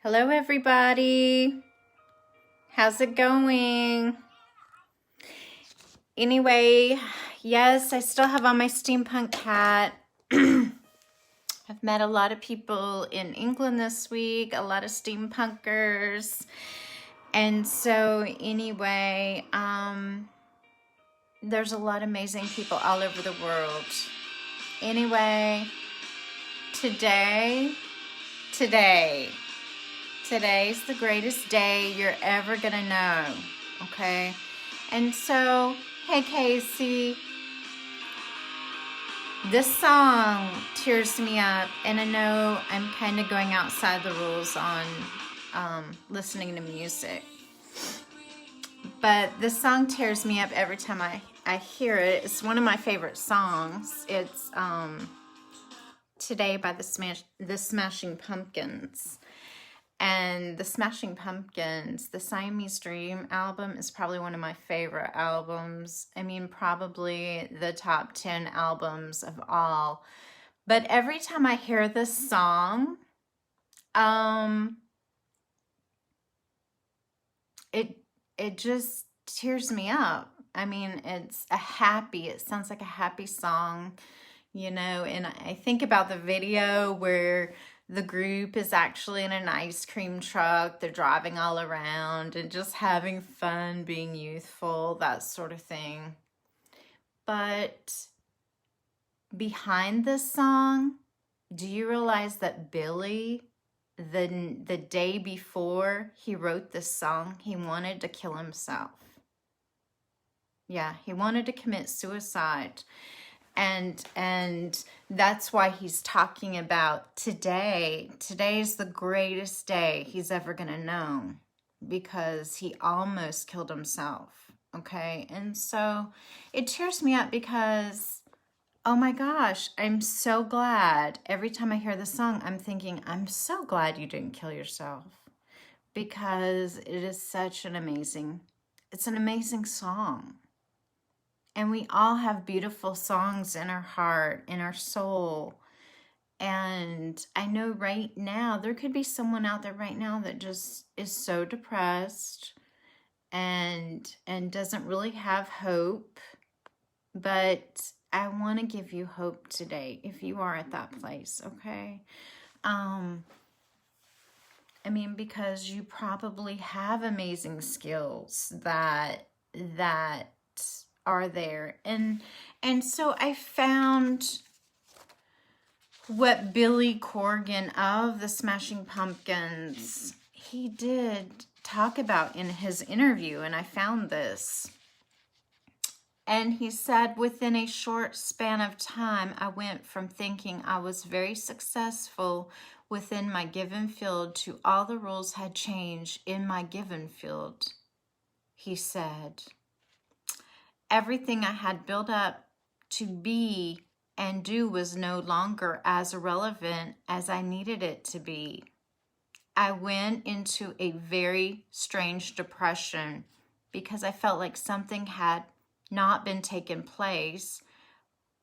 Hello, everybody. How's it going? Anyway, yes, I still have on my steampunk hat. I've met a lot of people in England this week, a lot of steampunkers. And so anyway, there's a lot of amazing people all over the world. Anyway, today's the greatest day you're ever gonna know, okay? And so, hey Casey, this song tears me up, and I know I'm kind of going outside the rules on listening to music, but this song tears me up every time I hear it. It's one of my favorite songs. It's Today by the Smashing Pumpkins. And the Smashing Pumpkins, the Siamese Dream album is probably one of my favorite albums. I mean, probably the top 10 albums of all. But every time I hear this song, it just tears me up. I mean, it sounds like a happy song, you know, and I think about the video where the group is actually in an ice cream truck. They're driving all around and just having fun, being youthful, that sort of thing. But behind this song, do you realize that Billy, the day before he wrote this song, he wanted to kill himself? Yeah, he wanted to commit suicide. And that's why he's talking about today. Today's the greatest day he's ever gonna know, because he almost killed himself, okay? And so it tears me up because, oh my gosh, I'm so glad. Every time I hear the song, I'm thinking, I'm so glad you didn't kill yourself, because it is such an amazing song. And we all have beautiful songs in our heart, in our soul. And I know right now, there could be someone out there right now that just is so depressed and doesn't really have hope. But I want to give you hope today if you are at that place, okay? I mean, because you probably have amazing skills that are there. And so I found what Billy Corgan of the Smashing Pumpkins, he did talk about in his interview, and I found this. And he said, within a short span of time, I went from thinking I was very successful within my given field to all the rules had changed in my given field. He said, everything I had built up to be and do was no longer as irrelevant as I needed it to be. I went into a very strange depression because I felt like something had not been taking place,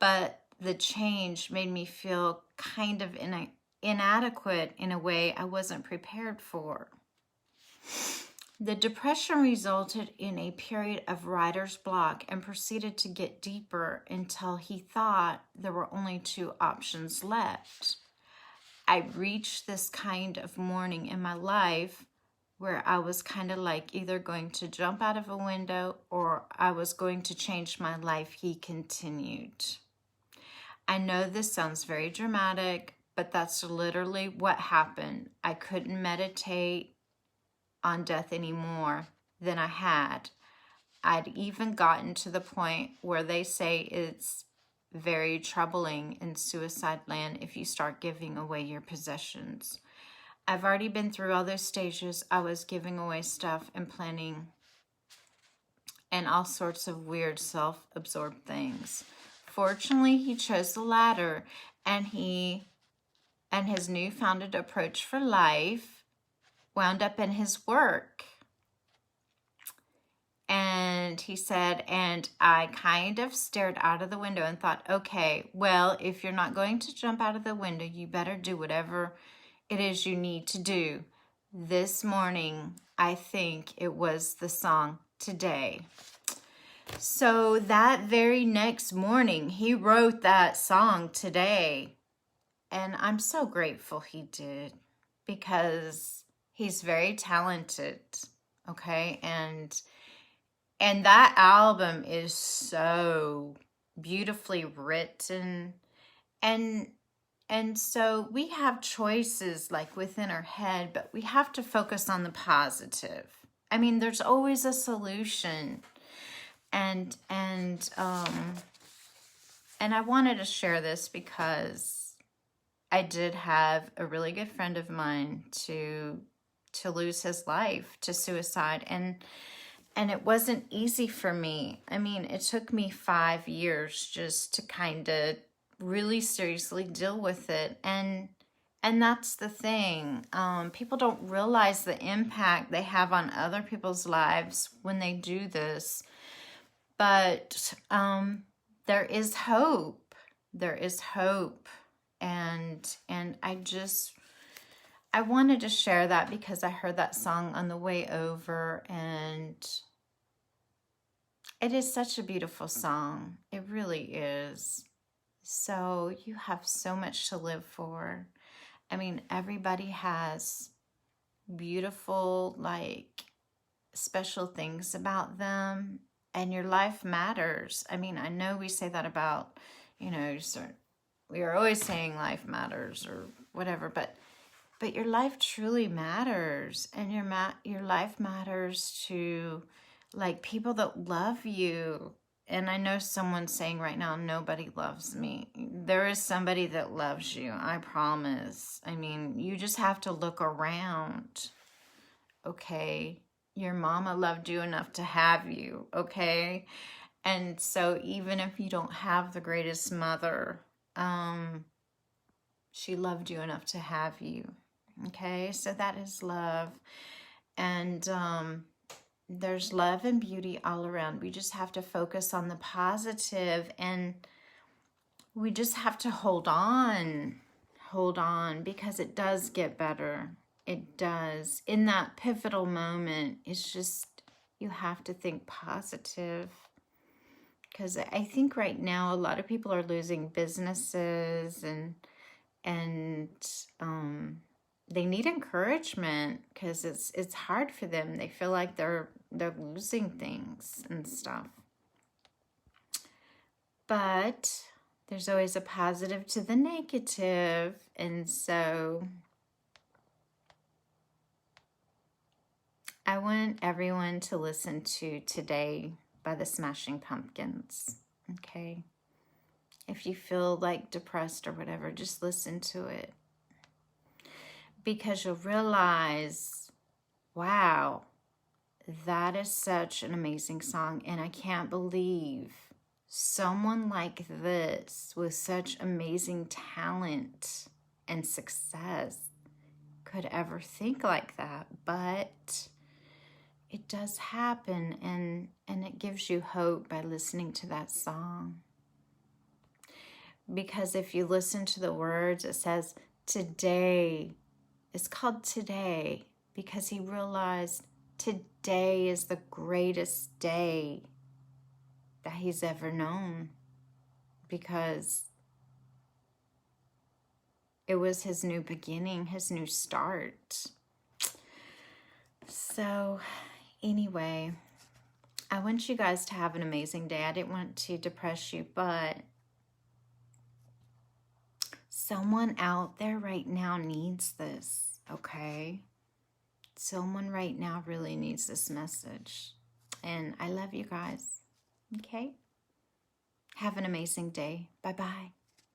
but the change made me feel kind of inadequate in a way I wasn't prepared for. The depression resulted in a period of writer's block and proceeded to get deeper until he thought there were only two options left. I reached this kind of morning in my life where I was kind of like either going to jump out of a window or I was going to change my life, he continued. I know this sounds very dramatic, but that's literally what happened. I couldn't meditate on death any more than I had. I'd even gotten to the point where they say it's very troubling in suicide land if you start giving away your possessions. I've already been through all those stages. I was giving away stuff and planning and all sorts of weird self-absorbed things. Fortunately, he chose the latter, and his new-founded approach for life wound up in his work. And he said, and I kind of stared out of the window and thought, okay, well, if you're not going to jump out of the window, you better do whatever it is you need to do. this morning, I think it was the song Today. So that very next morning, he wrote that song Today. And I'm so grateful he did, because he's very talented, okay? And that album is so beautifully written. And so we have choices like within our head, but we have to focus on the positive. I mean, there's always a solution. And I wanted to share this because I did have a really good friend of mine to lose his life to suicide, and it wasn't easy for me. I mean, it took me 5 years just to kind of really seriously deal with it, and that's the thing. People don't realize the impact they have on other people's lives when they do this. But there is hope. There is hope. And I wanted to share that because I heard that song on the way over, and it is such a beautiful song. It really is. So you have so much to live for. I mean, everybody has beautiful, like, special things about them. And your life matters. I mean, I know we say that about, you know, we are always saying life matters or whatever, but your life truly matters. And your life matters to, like, people that love you. And I know someone's saying right now, nobody loves me. There is somebody that loves you, I promise. I mean, you just have to look around, okay? Your mama loved you enough to have you, okay? And so even if you don't have the greatest mother, she loved you enough to have you, okay? So that is love. And there's love and beauty all around. We just have to focus on the positive, and we just have to hold on, because it does get better. It does. In that pivotal moment, it's just, you have to think positive. Because I think right now a lot of people are losing businesses, and they need encouragement because it's hard for them. They feel like they're losing things and stuff. But there's always a positive to the negative, and so I want everyone to listen to Today by the Smashing Pumpkins, okay? If you feel like depressed or whatever, just listen to it. Because you'll realize, wow, that is such an amazing song. And I can't believe someone like this with such amazing talent and success could ever think like that. But it does happen, and it gives you hope by listening to that song. Because if you listen to the words, it says today. It's called Today because he realized today is the greatest day that he's ever known, because it was his new beginning, his new start. So anyway, I want you guys to have an amazing day. I didn't want to depress you, but someone out there right now needs this, okay? Someone right now really needs this message. And I love you guys, okay? Have an amazing day. Bye-bye.